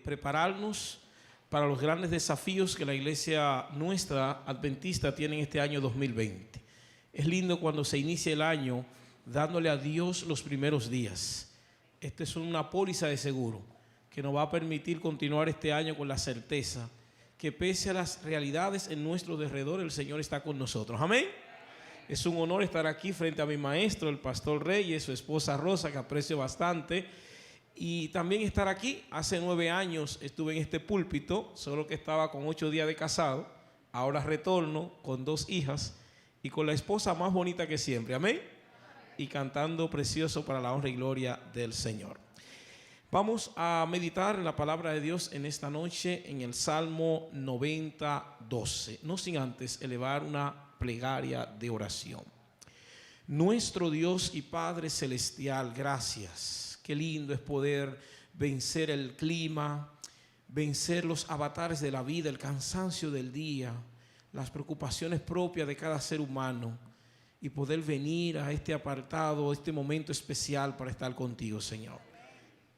Prepararnos para los grandes desafíos que la iglesia nuestra adventista tiene en este año 2020. Es lindo cuando se inicia el año dándole a Dios los primeros días. Esta es una póliza de seguro que nos va a permitir continuar este año con la certeza que pese a las realidades en nuestro derredor, el Señor está con nosotros. Amén. Es un honor estar aquí frente a mi maestro, el pastor Reyes, su esposa Rosa, que aprecio bastante. Y también estar aquí. Hace 9 años estuve en este púlpito, solo que estaba con 8 días de casado. Ahora retorno con 2 hijas y con la esposa más bonita que siempre. Amén. Y cantando precioso para la honra y gloria del Señor. Vamos a meditar en la palabra de Dios en esta noche en el Salmo 90, 12. No sin antes elevar una plegaria de oración. Nuestro Dios y Padre Celestial, gracias. Qué lindo es poder vencer el clima, vencer los avatares de la vida, el cansancio del día, las preocupaciones propias de cada ser humano y poder venir a este apartado, este momento especial para estar contigo, Señor.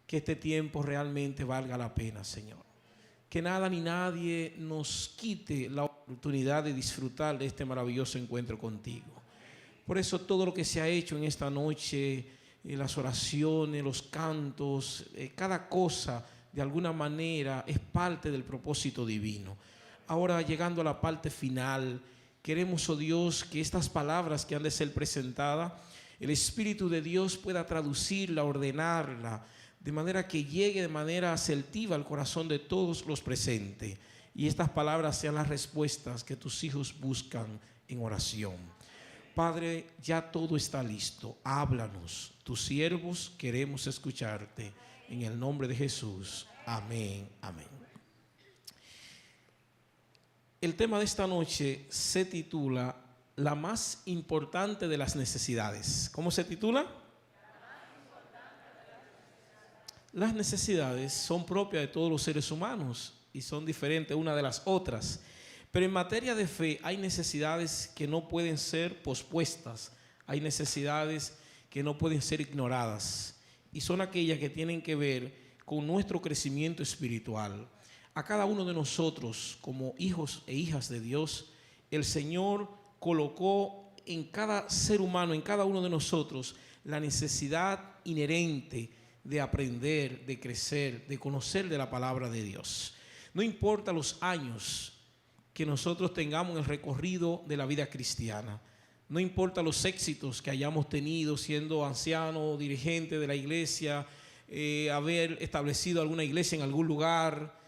Que este tiempo realmente valga la pena, Señor. Que nada ni nadie nos quite la oportunidad de disfrutar de este maravilloso encuentro contigo. Por eso todo lo que se ha hecho en esta noche, las oraciones, los cantos, cada cosa de alguna manera es parte del propósito divino. Ahora llegando a la parte final, queremos, oh Dios, que estas palabras que han de ser presentadas, el Espíritu de Dios pueda traducirla, ordenarla, de manera que llegue de manera asertiva al corazón de todos los presentes. Y estas palabras sean las respuestas que tus hijos buscan en oración. Padre, ya todo está listo. Háblanos. Tus siervos queremos escucharte. En el nombre de Jesús. Amén. Amén. El tema de esta noche se titula La más importante de las necesidades. ¿Cómo se titula? Las necesidades son propias de todos los seres humanos y son diferentes una de las otras. Pero en materia de fe hay necesidades que no pueden ser pospuestas, hay necesidades que no pueden ser ignoradas y son aquellas que tienen que ver con nuestro crecimiento espiritual. A cada uno de nosotros como hijos e hijas de Dios, el Señor colocó en cada ser humano, en cada uno de nosotros, la necesidad inherente de aprender, de crecer, de conocer de la palabra de Dios. No importa los años que nosotros tengamos en el recorrido de la vida cristiana. No importa los éxitos que hayamos tenido siendo anciano, dirigente de la iglesia, haber establecido alguna iglesia en algún lugar,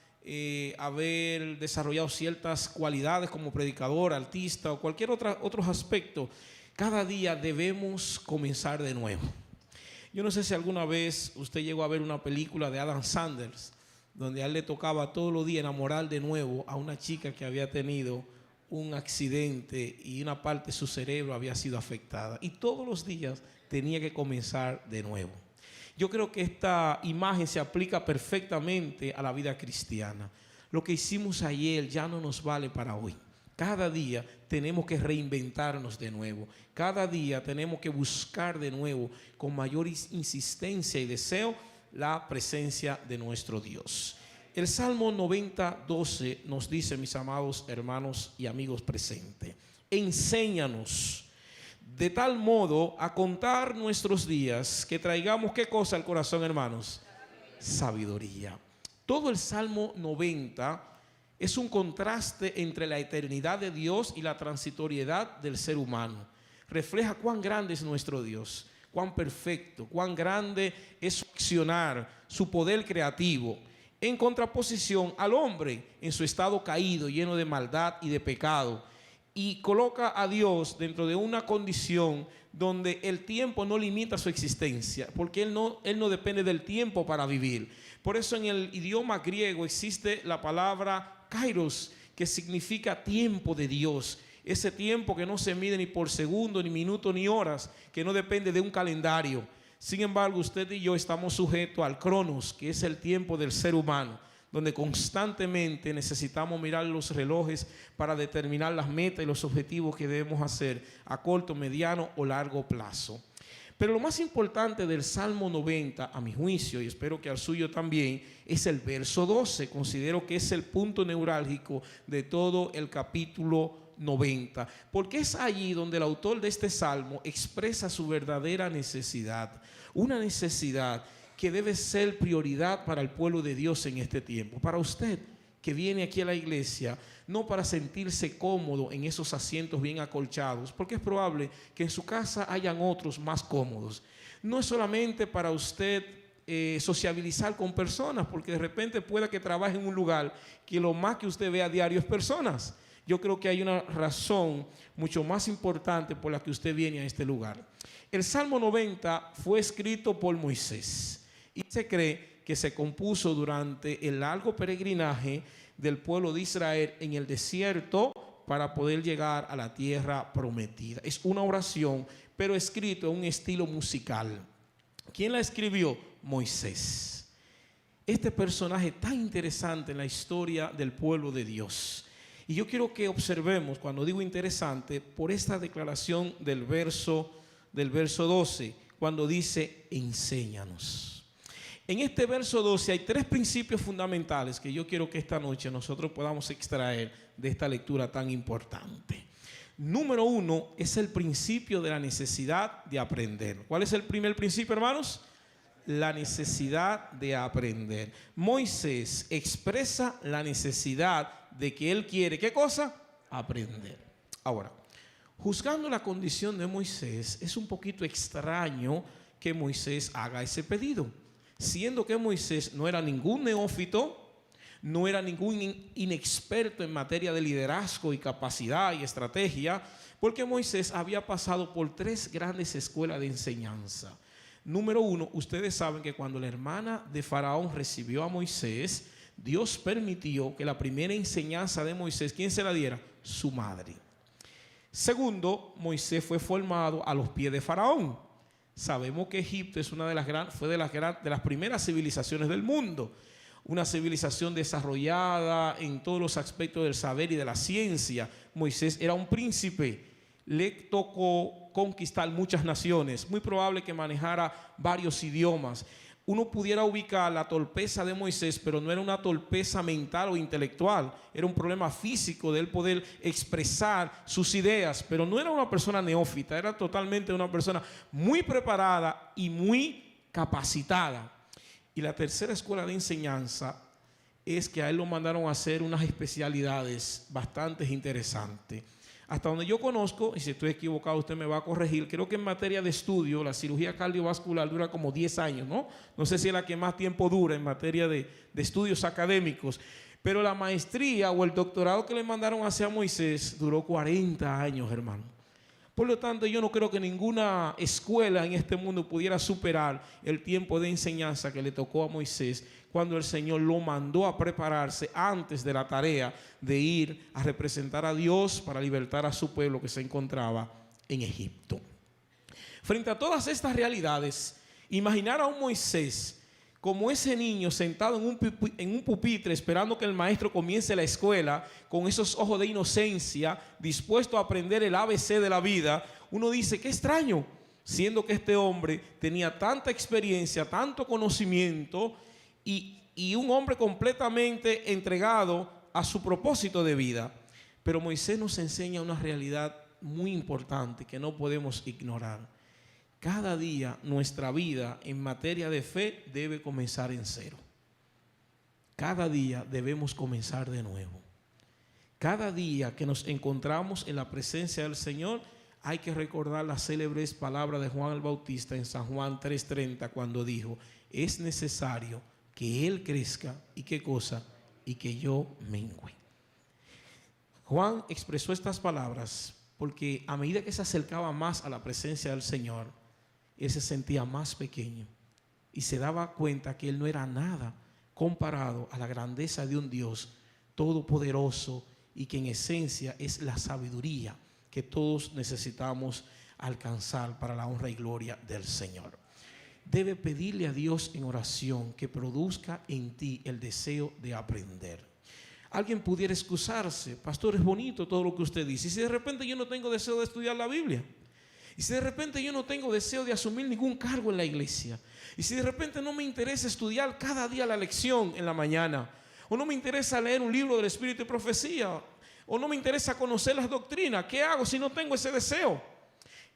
haber desarrollado ciertas cualidades como predicador, artista o cualquier otro aspecto. Cada día debemos comenzar de nuevo. Yo no sé si alguna vez usted llegó a ver una película de Adam Sandler, donde a él le tocaba todos los días enamorar de nuevo a una chica que había tenido un accidente y una parte de su cerebro había sido afectada. Y todos los días tenía que comenzar de nuevo. Yo creo que esta imagen se aplica perfectamente a la vida cristiana. Lo que hicimos ayer ya no nos vale para hoy. Cada día tenemos que reinventarnos de nuevo. Cada día tenemos que buscar de nuevo con mayor insistencia y deseo la presencia de nuestro Dios. El Salmo 90, 12 nos dice, mis amados hermanos y amigos presentes, enséñanos de tal modo a contar nuestros días que traigamos, ¿qué cosa al corazón, hermanos? Sabiduría. Todo el Salmo 90 es un contraste entre la eternidad de Dios y la transitoriedad del ser humano. Refleja cuán grande es nuestro Dios, cuán perfecto, cuán grande es su accionar, su poder creativo, en contraposición al hombre en su estado caído, lleno de maldad y de pecado, y coloca a Dios dentro de una condición donde el tiempo no limita su existencia, porque Él no depende del tiempo para vivir. Por eso en el idioma griego existe la palabra kairos, que significa tiempo de Dios. Ese tiempo que no se mide ni por segundo, ni minuto, ni horas, que no depende de un calendario. Sin embargo, usted y yo estamos sujetos al cronos, que es el tiempo del ser humano, donde constantemente necesitamos mirar los relojes para determinar las metas y los objetivos que debemos hacer a corto, mediano o largo plazo. Pero lo más importante del Salmo 90, a mi juicio, y espero que al suyo también, es el verso 12. Considero que es el punto neurálgico de todo el capítulo 90, porque es allí donde el autor de este salmo expresa su verdadera necesidad, una necesidad que debe ser prioridad para el pueblo de Dios en este tiempo. Para usted que viene aquí a la iglesia, no para sentirse cómodo en esos asientos bien acolchados, porque es probable que en su casa hayan otros más cómodos. No es solamente para usted sociabilizar con personas, porque de repente pueda que trabaje en un lugar que lo más que usted ve a diario es personas. Yo creo que hay una razón mucho más importante por la que usted viene a este lugar. El Salmo 90 fue escrito por Moisés y se cree que se compuso durante el largo peregrinaje del pueblo de Israel en el desierto para poder llegar a la tierra prometida. Es una oración, pero escrito en un estilo musical. ¿Quién la escribió? Moisés. Este personaje tan interesante en la historia del pueblo de Dios. Y yo quiero que observemos, cuando digo interesante, por esta declaración del verso 12, cuando dice, enséñanos. En este verso 12 hay tres principios fundamentales que yo quiero que esta noche nosotros podamos extraer de esta lectura tan importante. Número 1 es el principio de la necesidad de aprender. ¿Cuál es el primer principio, hermanos? La necesidad de aprender. Moisés expresa la necesidad de que él quiere, ¿qué cosa? Aprender. Ahora, juzgando la condición de Moisés, es un poquito extraño que Moisés haga ese pedido, siendo que Moisés no era ningún neófito, no era ningún inexperto en materia de liderazgo y capacidad y estrategia, porque Moisés había pasado por 3 grandes escuelas de enseñanza. Número 1, ustedes saben que cuando la hermana de Faraón recibió a Moisés, Dios permitió que la primera enseñanza de Moisés, ¿quién se la diera? Su madre. Segundo, Moisés fue formado a los pies de Faraón. Sabemos que Egipto es fue de las primeras civilizaciones del mundo, una civilización desarrollada en todos los aspectos del saber y de la ciencia. Moisés era un príncipe, le tocó conquistar muchas naciones, muy probable que manejara varios idiomas. Uno pudiera ubicar la torpeza de Moisés, pero no era una torpeza mental o intelectual, era un problema físico de él poder expresar sus ideas, pero no era una persona neófita, era totalmente una persona muy preparada y muy capacitada. Y la tercera escuela de enseñanza es que a él lo mandaron a hacer unas especialidades bastante interesantes. Hasta donde yo conozco, y si estoy equivocado usted me va a corregir, creo que en materia de estudio la cirugía cardiovascular dura como 10 años, ¿no? No sé si es la que más tiempo dura en materia de estudios académicos, pero la maestría o el doctorado que le mandaron hacia Moisés duró 40 años, hermano. Por lo tanto, yo no creo que ninguna escuela en este mundo pudiera superar el tiempo de enseñanza que le tocó a Moisés cuando el Señor lo mandó a prepararse antes de la tarea de ir a representar a Dios para libertar a su pueblo que se encontraba en Egipto. Frente a todas estas realidades, imaginar a un Moisés como ese niño sentado en un pupitre esperando que el maestro comience la escuela, con esos ojos de inocencia, dispuesto a aprender el ABC de la vida, uno dice, qué extraño, siendo que este hombre tenía tanta experiencia, tanto conocimiento y un hombre completamente entregado a su propósito de vida. Pero Moisés nos enseña una realidad muy importante que no podemos ignorar. Cada día nuestra vida en materia de fe debe comenzar en cero. Cada día debemos comenzar de nuevo. Cada día que nos encontramos en la presencia del Señor, hay que recordar las célebres palabras de Juan el Bautista en San Juan 3:30, cuando dijo, es necesario que Él crezca y qué cosa, y que yo mengüe. Juan expresó estas palabras porque a medida que se acercaba más a la presencia del Señor, él se sentía más pequeño y se daba cuenta que él no era nada comparado a la grandeza de un Dios todopoderoso y que en esencia es la sabiduría que todos necesitamos alcanzar para la honra y gloria del Señor. Debe pedirle a Dios en oración que produzca en ti el deseo de aprender. Alguien pudiera excusarse, pastor, es bonito todo lo que usted dice, y si de repente yo no tengo deseo de estudiar la Biblia. Y si de repente yo no tengo deseo de asumir ningún cargo en la iglesia, y si de repente no me interesa estudiar cada día la lección en la mañana, o no me interesa leer un libro del Espíritu y Profecía, o no me interesa conocer las doctrinas, ¿qué hago si no tengo ese deseo?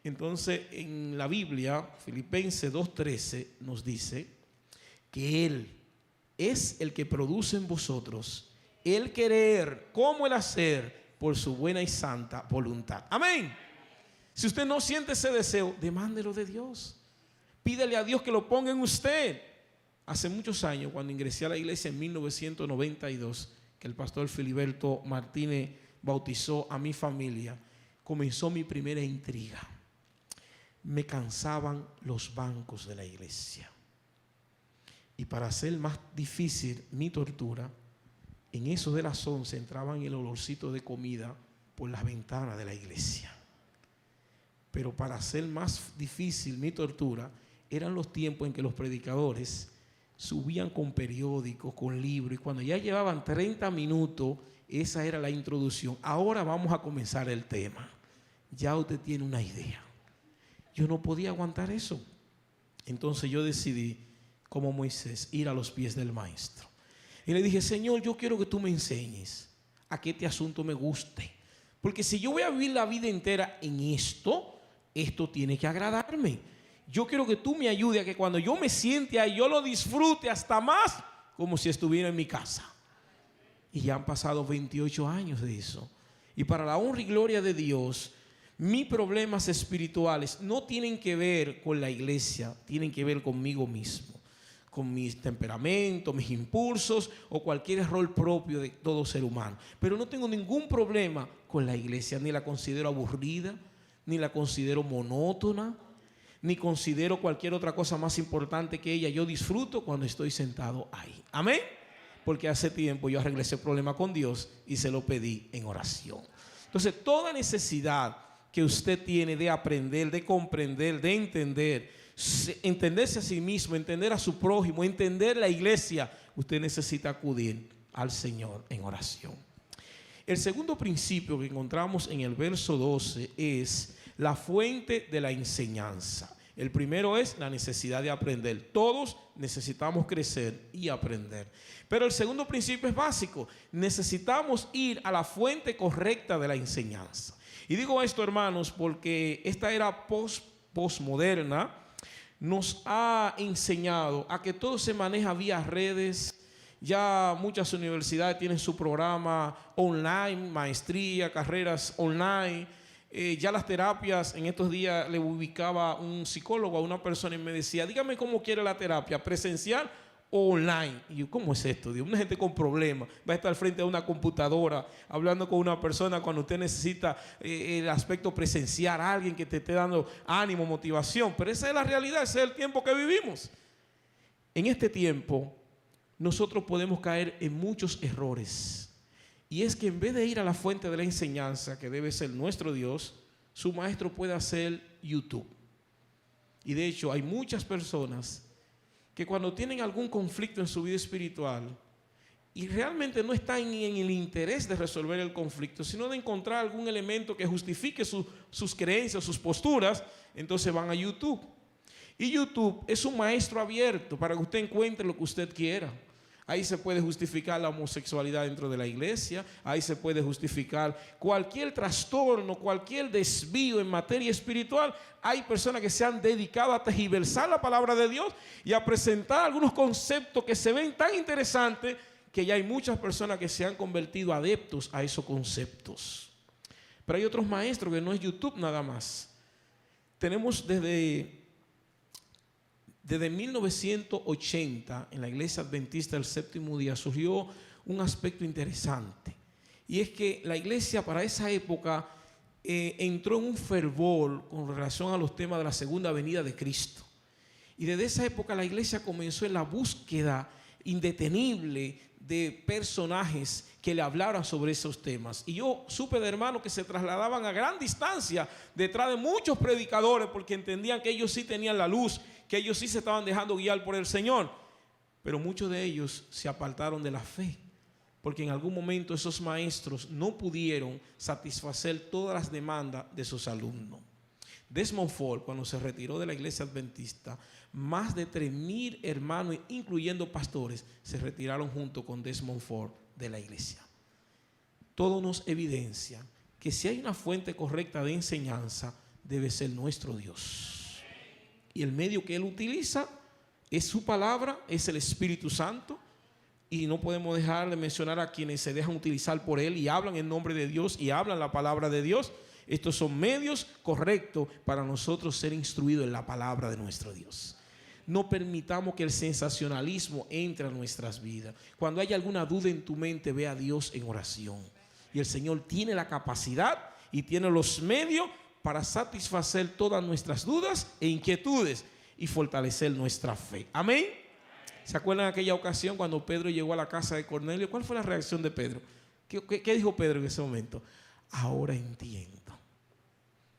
Entonces en la Biblia, Filipenses 2:13 nos dice que Él es el que produce en vosotros el querer como el hacer por su buena y santa voluntad. Amén. Si usted no siente ese deseo, demándelo de Dios. Pídele a Dios que lo ponga en usted. Hace muchos años, cuando ingresé a la iglesia en 1992, que el pastor Filiberto Martínez bautizó a mi familia, comenzó mi primera intriga. Me cansaban los bancos de la iglesia. Y para hacer más difícil mi tortura, en eso de las 11 entraban el olorcito de comida por las ventanas de la iglesia. Pero para hacer más difícil mi tortura, eran los tiempos en que los predicadores subían con periódicos, con libros, y cuando ya llevaban 30 minutos, esa era la introducción. Ahora vamos a comenzar el tema. Ya usted tiene una idea. Yo no podía aguantar eso. Entonces yo decidí, como Moisés, ir a los pies del maestro. Y le dije, Señor, yo quiero que tú me enseñes a que este asunto me guste. Porque si yo voy a vivir la vida entera en esto tiene que agradarme. Yo quiero que tú me ayudes a que cuando yo me siente ahí, yo lo disfrute hasta más como si estuviera en mi casa. Y ya han pasado 28 años de eso. Y para la honra y gloria de Dios, mis problemas espirituales no tienen que ver con la iglesia, tienen que ver conmigo mismo, con mis temperamentos, mis impulsos o cualquier error propio de todo ser humano. Pero no tengo ningún problema con la iglesia, ni la considero aburrida, ni la considero monótona, ni considero cualquier otra cosa más importante que ella. Yo disfruto cuando estoy sentado ahí. Amén. Porque hace tiempo yo arreglé ese problema con Dios y se lo pedí en oración. Entonces, toda necesidad que usted tiene de aprender, de comprender, de entender, entenderse a sí mismo, entender a su prójimo, entender la iglesia, usted necesita acudir al Señor en oración. El segundo principio que encontramos en el verso 12 es la fuente de la enseñanza. El primero es la necesidad de aprender. Todos necesitamos crecer y aprender. Pero el segundo principio es básico. Necesitamos ir a la fuente correcta de la enseñanza. Y digo esto, hermanos, porque esta era postmoderna nos ha enseñado a que todo se maneja vía redes. Ya muchas universidades tienen su programa online, maestría, carreras online. Ya las terapias, en estos días le ubicaba un psicólogo a una persona y me decía, dígame cómo quiere la terapia, presencial o online. Y yo, ¿cómo es esto? Dios, una gente con problemas va a estar frente a una computadora hablando con una persona cuando usted necesita el aspecto presencial, alguien que te esté dando ánimo, motivación. Pero esa es la realidad, ese es el tiempo que vivimos. En este tiempo nosotros podemos caer en muchos errores. Y es que en vez de ir a la fuente de la enseñanza, que debe ser nuestro Dios, su maestro puede hacer YouTube. Y de hecho hay muchas personas que cuando tienen algún conflicto en su vida espiritual y realmente no están ni en el interés de resolver el conflicto, sino de encontrar algún elemento que justifique sus creencias, sus posturas, entonces van a YouTube. Y YouTube es un maestro abierto para que usted encuentre lo que usted quiera. Ahí se puede justificar la homosexualidad dentro de la iglesia. Ahí se puede justificar cualquier trastorno, cualquier desvío en materia espiritual. Hay personas que se han dedicado a tergiversar la palabra de Dios y a presentar algunos conceptos que se ven tan interesantes que ya hay muchas personas que se han convertido adeptos a esos conceptos. Pero hay otros maestros que no es YouTube nada más. Tenemos desde 1980 en la iglesia adventista del séptimo día surgió un aspecto interesante, y es que la iglesia para esa época entró en un fervor con relación a los temas de la segunda venida de Cristo, y desde esa época la iglesia comenzó en la búsqueda indetenible de personajes que le hablaran sobre esos temas. Y yo supe de hermanos que se trasladaban a gran distancia detrás de muchos predicadores porque entendían que ellos sí tenían la luz, que ellos sí se estaban dejando guiar por el Señor. Pero muchos de ellos se apartaron de la fe, porque en algún momento esos maestros no pudieron satisfacer todas las demandas de sus alumnos. Desmond Ford, cuando se retiró de la iglesia adventista, más de 3,000 hermanos, incluyendo pastores, se retiraron junto con Desmond Ford de la iglesia. Todo nos evidencia que si hay una fuente correcta de enseñanza, debe ser nuestro Dios. Y el medio que Él utiliza es su palabra, es el Espíritu Santo. Y no podemos dejar de mencionar a quienes se dejan utilizar por Él y hablan en nombre de Dios y hablan la palabra de Dios. Estos son medios correctos para nosotros ser instruidos en la palabra de nuestro Dios. No permitamos que el sensacionalismo entre a nuestras vidas. Cuando haya alguna duda en tu mente, ve a Dios en oración. Y el Señor tiene la capacidad y tiene los medios para satisfacer todas nuestras dudas e inquietudes y fortalecer nuestra fe. Amén. ¿Se acuerdan de aquella ocasión cuando Pedro llegó a la casa de Cornelio? ¿Cuál fue la reacción de Pedro? ¿Qué dijo Pedro en ese momento? Ahora entiendo.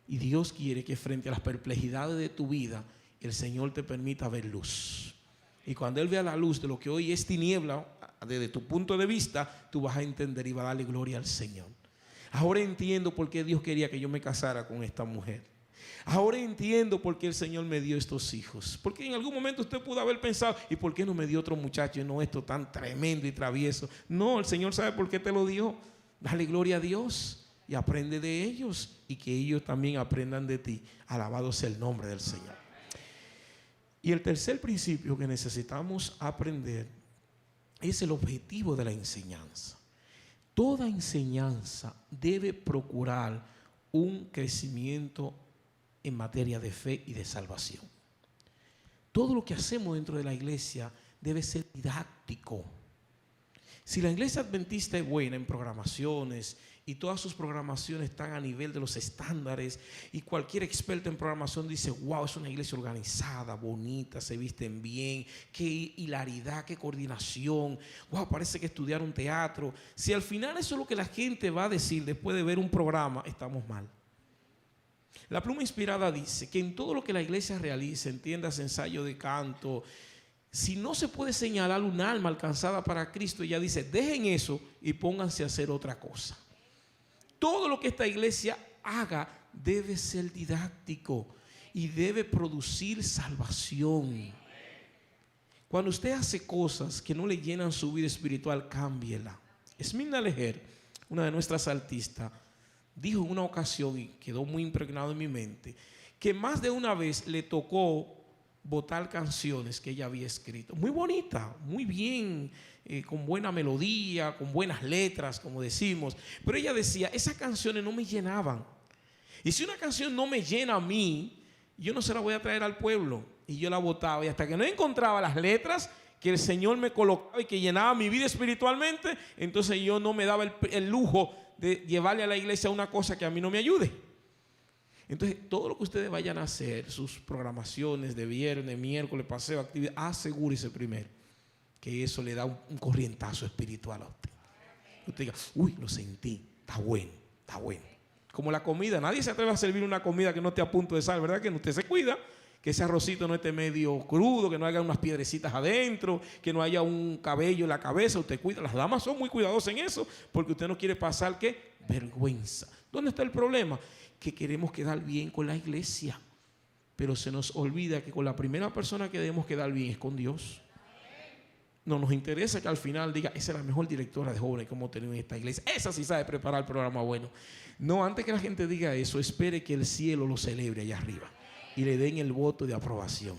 Y Dios quiere que frente a las perplejidades de tu vida, el Señor te permita ver luz. Y cuando Él vea la luz de lo que hoy es tiniebla, desde tu punto de vista, tú vas a entender y vas a darle gloria al Señor. Ahora entiendo por qué Dios quería que yo me casara con esta mujer. Ahora entiendo por qué el Señor me dio estos hijos. Porque en algún momento usted pudo haber pensado, ¿y por qué no me dio otro muchacho y no esto tan tremendo y travieso? No, el Señor sabe por qué te lo dio. Dale gloria a Dios y aprende de ellos y que ellos también aprendan de ti. Alabado sea el nombre del Señor. Y el tercer principio que necesitamos aprender es el objetivo de la enseñanza. Toda enseñanza debe procurar un crecimiento en materia de fe y de salvación. Todo lo que hacemos dentro de la iglesia debe ser didáctico. Si la iglesia adventista es buena en programaciones y todas sus programaciones están a nivel de los estándares y cualquier experto en programación dice, wow, es una iglesia organizada, bonita, se visten bien, qué hilaridad, qué coordinación, wow, parece que estudiaron teatro. Si al final eso es lo que la gente va a decir después de ver un programa, estamos mal. La Pluma Inspirada dice que en todo lo que la iglesia realice, en tiendas, ensayo de canto, si no se puede señalar un alma alcanzada para Cristo, ella dice, dejen eso y pónganse a hacer otra cosa. Todo lo que esta iglesia haga debe ser didáctico y debe producir salvación. Cuando usted hace cosas que no le llenan su vida espiritual, cámbiela. Esmirna Lejer, una de nuestras artistas, dijo en una ocasión, y quedó muy impregnado en mi mente, que más de una vez le tocó botar canciones que ella había escrito. Muy bonita, muy bien, con buena melodía, con buenas letras, como decimos. Pero ella decía, esas canciones no me llenaban. Y si una canción no me llena a mí, yo no se la voy a traer al pueblo. Y yo la botaba. Y hasta que no encontraba las letras que el Señor me colocaba y que llenaba mi vida espiritualmente, entonces yo no me daba el lujo de llevarle a la iglesia una cosa que a mí no me ayude. Entonces, todo lo que ustedes vayan a hacer, sus programaciones de viernes, miércoles, paseo, actividad, asegúrese primero que eso le da un corrientazo espiritual a usted. Usted diga, uy, lo sentí, está bueno, está bueno. Como la comida, nadie se atreve a servir una comida que no esté a punto de sal, ¿verdad? Que usted se cuida, que ese arrocito no esté medio crudo, que no haya unas piedrecitas adentro, que no haya un cabello en la cabeza, usted cuida. Las damas son muy cuidadosas en eso, porque usted no quiere pasar, ¿qué? Vergüenza. ¿Dónde está el problema? Que queremos quedar bien con la iglesia, pero se nos olvida que con la primera persona que debemos quedar bien es con Dios. No nos interesa que al final diga, esa es la mejor directora de jóvenes que hemos tenido en esta iglesia, esa sí sabe preparar el programa bueno. No, antes que la gente diga eso, espere que el cielo lo celebre allá arriba y le den el voto de aprobación.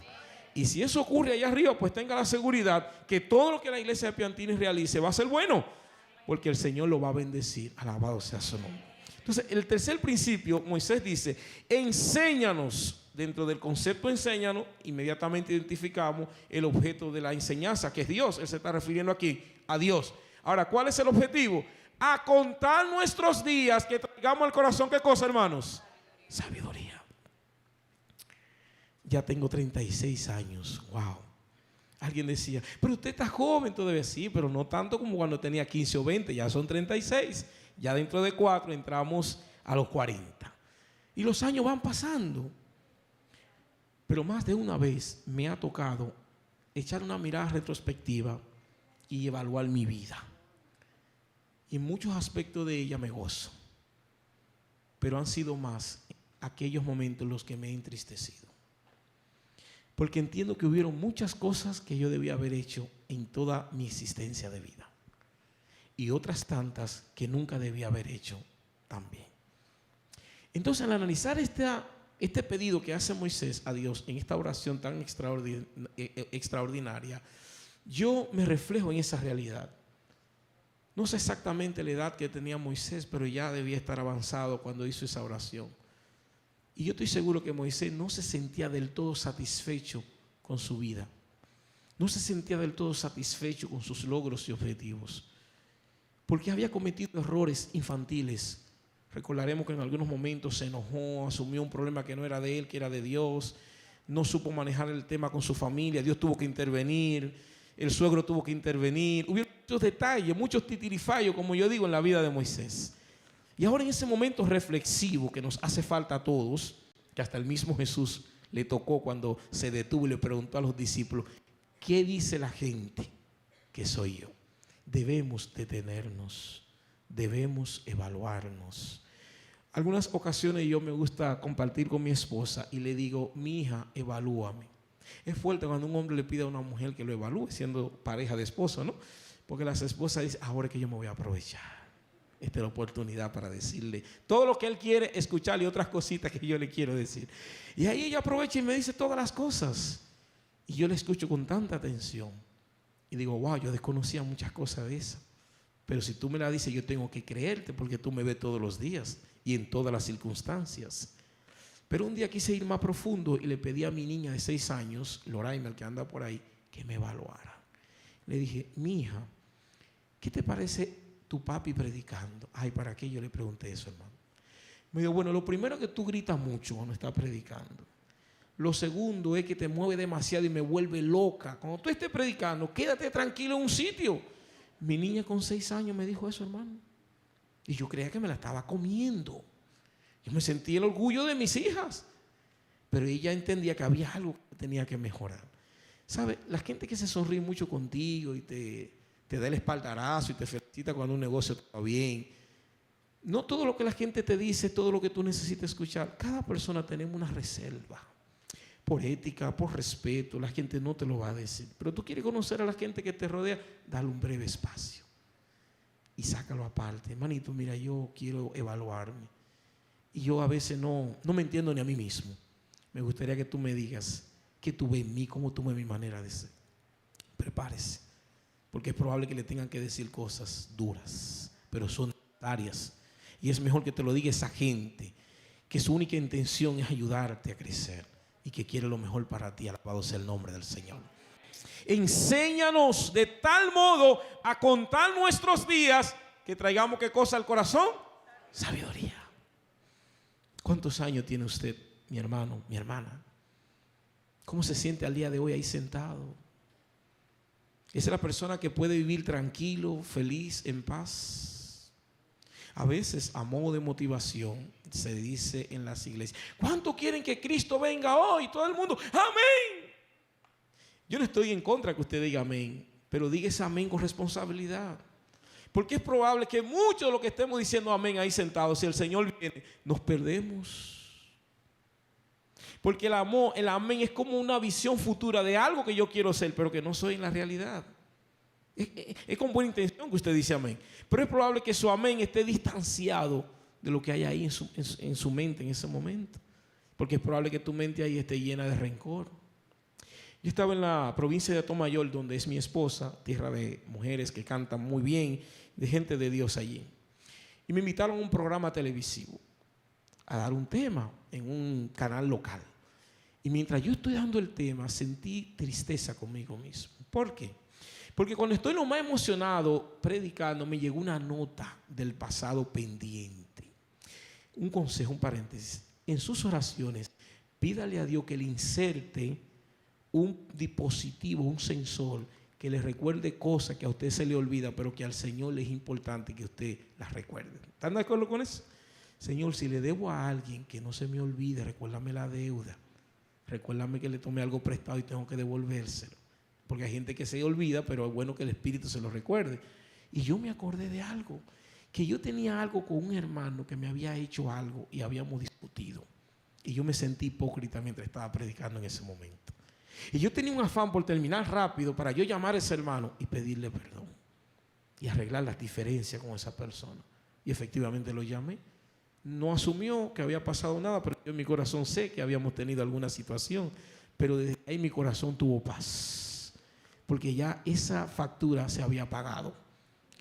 Y si eso ocurre allá arriba, pues tenga la seguridad que todo lo que la iglesia de Piantini realice va a ser bueno, porque el Señor lo va a bendecir. Alabado sea su nombre. Entonces, el tercer principio, Moisés dice, enséñanos. Dentro del concepto enséñanos, inmediatamente identificamos el objeto de la enseñanza, que es Dios. Él se está refiriendo aquí a Dios. Ahora, ¿cuál es el objetivo? A contar nuestros días, que traigamos al corazón, ¿qué cosa, hermanos? Sabiduría. Ya tengo 36 años, wow. Alguien decía, pero usted está joven todavía. Sí, pero no tanto como cuando tenía 15 o 20, ya son 36. Ya dentro de 4 entramos a los 40. Y los años van pasando. Pero más de una vez me ha tocado echar una mirada retrospectiva y evaluar mi vida. Y en muchos aspectos de ella me gozo. Pero han sido más aquellos momentos en los que me he entristecido. Porque entiendo que hubieron muchas cosas que yo debía haber hecho en toda mi existencia de vida. Y otras tantas que nunca debía haber hecho también. Entonces, al analizar este pedido que hace Moisés a Dios en esta oración tan extraordinaria, yo me reflejo en esa realidad. No sé exactamente la edad que tenía Moisés, pero ya debía estar avanzado cuando hizo esa oración. Y yo estoy seguro que Moisés no se sentía del todo satisfecho con su vida. No se sentía del todo satisfecho con sus logros y objetivos. Porque había cometido errores infantiles. Recordaremos que en algunos momentos se enojó, asumió un problema que no era de él, que era de Dios. No supo manejar el tema con su familia. Dios tuvo que intervenir. El suegro tuvo que intervenir. Hubo muchos detalles, muchos titirifallos, como yo digo, en la vida de Moisés. Y ahora en ese momento reflexivo que nos hace falta a todos, que hasta el mismo Jesús le tocó cuando se detuvo y le preguntó a los discípulos, ¿qué dice la gente que soy yo? Debemos detenernos, debemos evaluarnos. Algunas ocasiones yo me gusta compartir con mi esposa y le digo, mi hija, evalúame. Es fuerte cuando un hombre le pide a una mujer que lo evalúe, siendo pareja de esposo, ¿no? Porque las esposas dicen, ahora es que yo me voy a aprovechar. Esta es la oportunidad para decirle todo lo que él quiere escucharle y otras cositas que yo le quiero decir. Y ahí ella aprovecha y me dice todas las cosas. Y yo le escucho con tanta atención. Y digo, wow, yo desconocía muchas cosas de eso. Pero si tú me la dices, yo tengo que creerte porque tú me ves todos los días y en todas las circunstancias. Pero un día quise ir más profundo y le pedí a mi niña de 6 años, Loraima, el que anda por ahí, que me evaluara. Le dije, mi hija, ¿qué te parece tu papi predicando? Ay, ¿para qué yo le pregunté eso, hermano? Me dijo, bueno, lo primero es que tú gritas mucho cuando estás predicando. Lo segundo es que te mueve demasiado y me vuelve loca. Cuando tú estés predicando, quédate tranquilo en un sitio. Mi niña con 6 años me dijo eso, hermano. Y yo creía que me la estaba comiendo. Yo me sentí el orgullo de mis hijas. Pero ella entendía que había algo que tenía que mejorar. ¿Sabe? La gente que se sonríe mucho contigo y te da el espaldarazo y te felicita cuando un negocio está bien. No todo lo que la gente te dice, todo lo que tú necesitas escuchar. Cada persona tenemos una reserva. Por ética, por respeto, la gente no te lo va a decir. Pero tú quieres conocer a la gente que te rodea, dale un breve espacio. Y sácalo aparte. Hermanito, mira, yo quiero evaluarme. Y yo a veces no me entiendo ni a mí mismo. Me gustaría que tú me digas qué tú ves en mí, cómo tú ves mi manera de ser. Prepárese. Porque es probable que le tengan que decir cosas duras, pero son necesarias. Y es mejor que te lo diga esa gente, que su única intención es ayudarte a crecer y que quiere lo mejor para ti. Alabado sea el nombre del Señor. Enséñanos de tal modo a contar nuestros días que traigamos ¿qué cosa al corazón? Sabiduría. ¿Cuántos años tiene usted, mi hermano, mi hermana? ¿Cómo se siente al día de hoy ahí sentado? ¿Es la persona que puede vivir tranquilo, feliz, en paz? A veces, a modo de motivación, se dice en las iglesias, ¿cuánto quieren que Cristo venga hoy? Todo el mundo, ¡amén! Yo no estoy en contra que usted diga amén, pero diga ese amén con responsabilidad. Porque es probable que muchos de los que estemos diciendo amén ahí sentados, si el Señor viene, nos perdemos. Porque el amén es como una visión futura de algo que yo quiero ser, pero que no soy en la realidad. Es con buena intención que usted dice amén. Pero es probable que su amén esté distanciado de lo que hay ahí en su mente en ese momento. Porque es probable que tu mente ahí esté llena de rencor. Yo estaba en la provincia de Atomayor, donde es mi esposa, tierra de mujeres que cantan muy bien, de gente de Dios allí. Y me invitaron a un programa televisivo a dar un tema en un canal local. Y mientras yo estoy dando el tema, sentí tristeza conmigo mismo. ¿Por qué? Porque cuando estoy lo más emocionado predicando, me llegó una nota del pasado pendiente. Un consejo, un paréntesis. En sus oraciones, pídale a Dios que le inserte un dispositivo, un sensor que le recuerde cosas que a usted se le olvida, pero que al Señor le es importante que usted las recuerde. ¿Están de acuerdo con eso? Señor, si le debo a alguien, que no se me olvide, recuérdame la deuda. Recuérdame que le tomé algo prestado y tengo que devolvérselo. Porque hay gente que se olvida, pero es bueno que el Espíritu se lo recuerde. Y yo me acordé de algo, que yo tenía algo con un hermano que me había hecho algo y habíamos discutido. Y yo me sentí hipócrita mientras estaba predicando en ese momento. Y yo tenía un afán por terminar rápido para yo llamar a ese hermano y pedirle perdón. Y arreglar las diferencias con esa persona. Y efectivamente lo llamé. No asumió que había pasado nada, pero yo en mi corazón sé que habíamos tenido alguna situación. Pero desde ahí mi corazón tuvo paz. Porque ya esa factura se había pagado.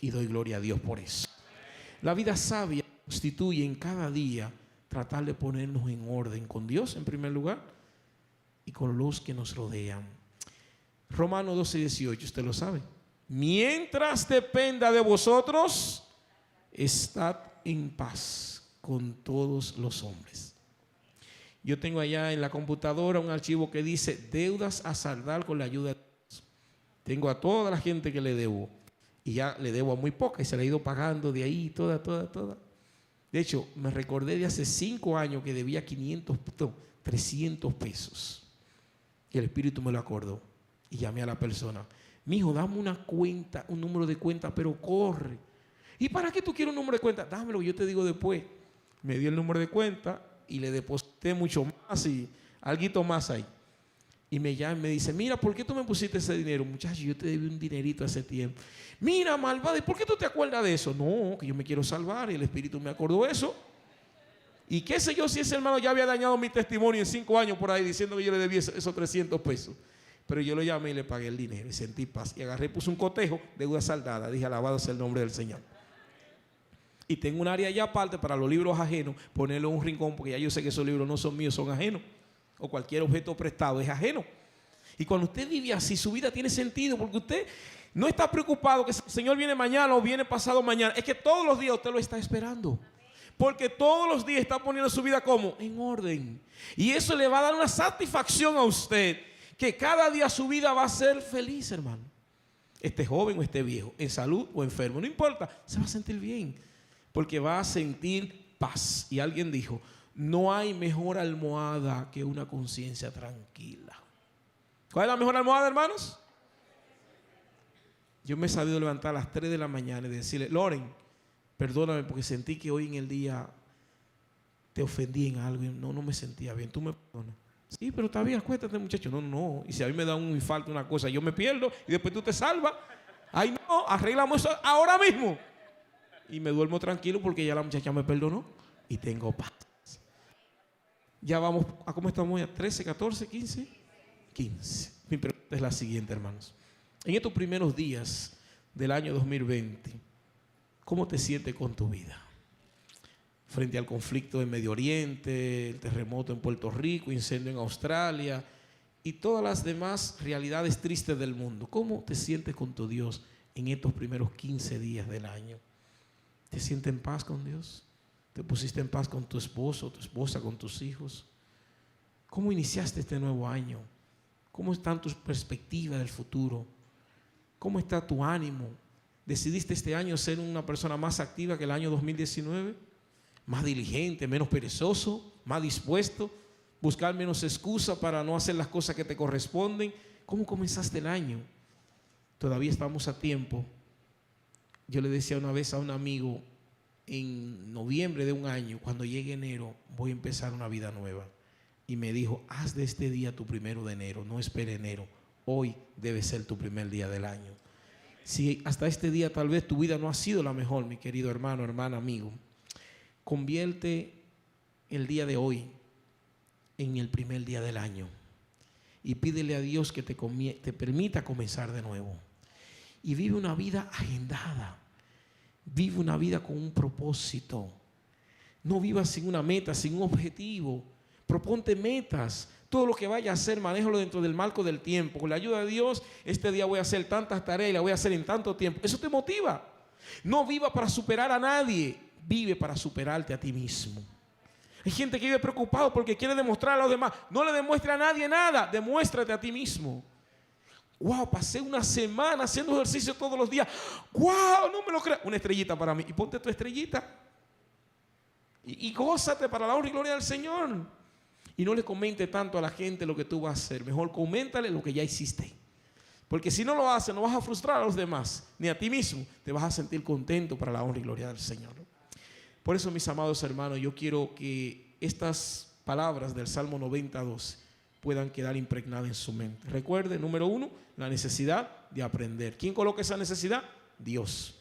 Y doy gloria a Dios por eso. La vida sabia constituye en cada día tratar de ponernos en orden con Dios en primer lugar y con los que nos rodean. Romanos 12:18, usted lo sabe. Mientras dependa de vosotros, estad en paz con todos los hombres. Yo tengo allá en la computadora un archivo que dice deudas a saldar con la ayuda de Dios. Tengo a toda la gente que le debo y ya le debo a muy poca y se la he ido pagando de ahí toda. De hecho, me recordé de hace 5 años que debía 300 pesos. Y el Espíritu me lo acordó. Y llamé a la persona. Mijo, dame una cuenta, un número de cuenta, pero corre. ¿Y para qué tú quieres un número de cuenta? Dámelo, yo te digo después. Me dio el número de cuenta y le deposité mucho más y alguito más ahí. Y me llama y me dice, mira, ¿por qué tú me pusiste ese dinero? Muchacho, yo te debí un dinerito hace tiempo. Mira, malvado, ¿y por qué tú te acuerdas de eso? No, que yo me quiero salvar y el Espíritu me acordó eso. Y qué sé yo si ese hermano ya había dañado mi testimonio en 5 años por ahí diciendo que yo le debía esos 300 pesos. Pero yo lo llamé y le pagué el dinero y sentí paz. Y agarré, puse un cotejo, deuda saldada. Dije, alabado sea el nombre del Señor. Y tengo un área ya aparte para los libros ajenos, ponerlo en un rincón, porque ya yo sé que esos libros no son míos, son ajenos. O cualquier objeto prestado es ajeno. Y cuando usted vive así, su vida tiene sentido, porque usted no está preocupado que el Señor viene mañana o viene pasado mañana. Es que todos los días usted lo está esperando. Porque todos los días está poniendo su vida como en orden. Y eso le va a dar una satisfacción a usted, que cada día su vida va a ser feliz, hermano. Esté joven o esté viejo, en salud o enfermo, no importa, se va a sentir bien. Porque va a sentir paz. Y alguien dijo, no hay mejor almohada que una conciencia tranquila. ¿Cuál es la mejor almohada, hermanos? Yo me he sabido levantar a las 3 de la mañana y decirle, Loren, perdóname porque sentí que hoy en el día te ofendí en algo y no me sentía bien. ¿Tú me perdonas? Sí, pero está bien, acuéstate, muchacho. No. Y si a mí me da un infarto, una cosa, yo me pierdo y después tú te salvas. Ay, no, arreglamos eso ahora mismo. Y me duermo tranquilo porque ya la muchacha me perdonó y tengo paz. Ya vamos a cómo estamos ya, 13, 14, 15. Mi pregunta es la siguiente, hermanos. En estos primeros días del año 2020, ¿cómo te sientes con tu vida? Frente al conflicto en Medio Oriente, el terremoto en Puerto Rico, incendio en Australia y todas las demás realidades tristes del mundo. ¿Cómo te sientes con tu Dios en estos primeros 15 días del año? ¿Te sientes en paz con Dios? ¿Te pusiste en paz con tu esposo, tu esposa, con tus hijos? ¿Cómo iniciaste este nuevo año? ¿Cómo están tus perspectivas del futuro? ¿Cómo está tu ánimo? ¿Decidiste este año ser una persona más activa que el año 2019? ¿Más diligente, menos perezoso, más dispuesto? ¿Buscar menos excusa para no hacer las cosas que te corresponden? ¿Cómo comenzaste el año? Todavía estamos a tiempo. Yo le decía una vez a un amigo, en noviembre de un año, cuando llegue enero, voy a empezar una vida nueva. Y me dijo, haz de este día tu 1 de enero, no espere enero. Hoy debe ser tu primer día del año. Si hasta este día tal vez tu vida no ha sido la mejor, mi querido hermano, hermana, amigo, convierte el día de hoy en el primer día del año. Y pídele a Dios que te permita comenzar de nuevo. Y vive una vida agendada. Vive una vida con un propósito. No vivas sin una meta, sin un objetivo. Proponte metas. Todo lo que vaya a hacer, manéjalo dentro del marco del tiempo. Con la ayuda de Dios, este día voy a hacer tantas tareas y las voy a hacer en tanto tiempo. Eso te motiva. No viva para superar a nadie. Vive para superarte a ti mismo. Hay gente que vive preocupado porque quiere demostrar a los demás. No le demuestre a nadie nada. Demuéstrate a ti mismo. Wow, pasé una semana haciendo ejercicio todos los días. Wow, no me lo creas. Una estrellita para mí. Y ponte tu estrellita. Y gózate para la honra y gloria del Señor. Y no le comente tanto a la gente lo que tú vas a hacer. Mejor coméntale lo que ya hiciste. Porque si no lo haces, no vas a frustrar a los demás, ni a ti mismo. Te vas a sentir contento para la honra y gloria del Señor. Por eso, mis amados hermanos, yo quiero que estas palabras del Salmo 92 puedan quedar impregnadas en su mente. Recuerde, número 1, la necesidad de aprender. ¿Quién coloca esa necesidad? Dios.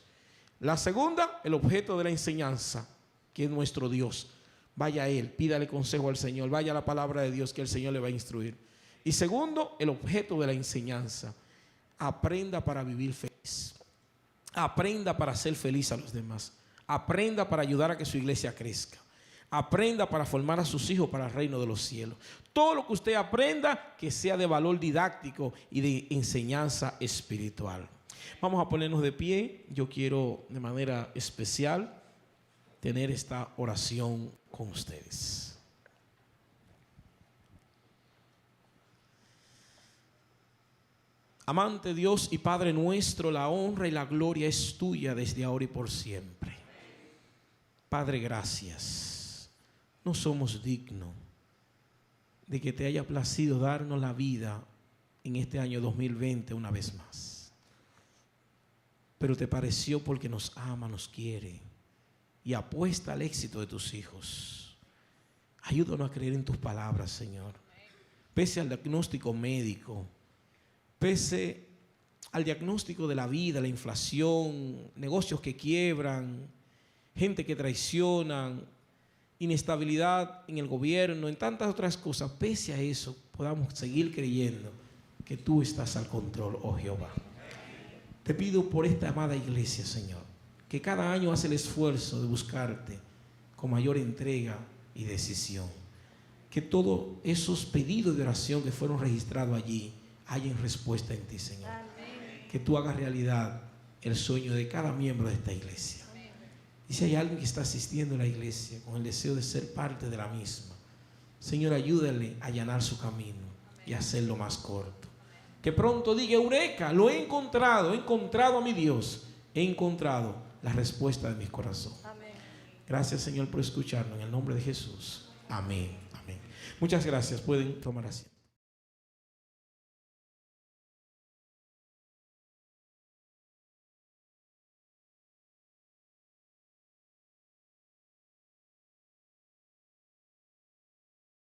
La segunda, el objeto de la enseñanza, que es nuestro Dios. Vaya a Él, pídale consejo al Señor, vaya a la palabra de Dios que el Señor le va a instruir. Y segundo, el objeto de la enseñanza. Aprenda para vivir feliz. Aprenda para hacer feliz a los demás. Aprenda para ayudar a que su iglesia crezca. Aprenda para formar a sus hijos para el reino de los cielos. Todo lo que usted aprenda, que sea de valor didáctico y de enseñanza espiritual. Vamos a ponernos de pie. Yo quiero de manera especial tener esta oración con ustedes. Amante Dios y Padre nuestro, la honra y la gloria es tuya desde ahora y por siempre. Padre, gracias. No somos dignos de que te haya placido darnos la vida en este año 2020 una vez más. Pero te pareció porque nos ama, nos quiere y apuesta al éxito de tus hijos. Ayúdanos a creer en tus palabras, Señor. Pese al diagnóstico médico, pese al diagnóstico de la vida, la inflación, negocios que quiebran, gente que traicionan, inestabilidad en el gobierno, en tantas otras cosas, pese a eso, podamos seguir creyendo que tú estás al control, oh Jehová. Te pido por esta amada iglesia, Señor, que cada año hace el esfuerzo de buscarte con mayor entrega y decisión. Que todos esos pedidos de oración que fueron registrados allí hayan respuesta en ti, Señor. Que tú hagas realidad el sueño de cada miembro de esta iglesia. Y si hay alguien que está asistiendo a la iglesia con el deseo de ser parte de la misma, Señor, ayúdale a allanar su camino y hacerlo más corto. Que pronto diga: Eureka, lo he encontrado a mi Dios, he encontrado la respuesta de mi corazón. Gracias, Señor, por escucharnos. En el nombre de Jesús. Amén. Amén. Muchas gracias. Pueden tomar asiento.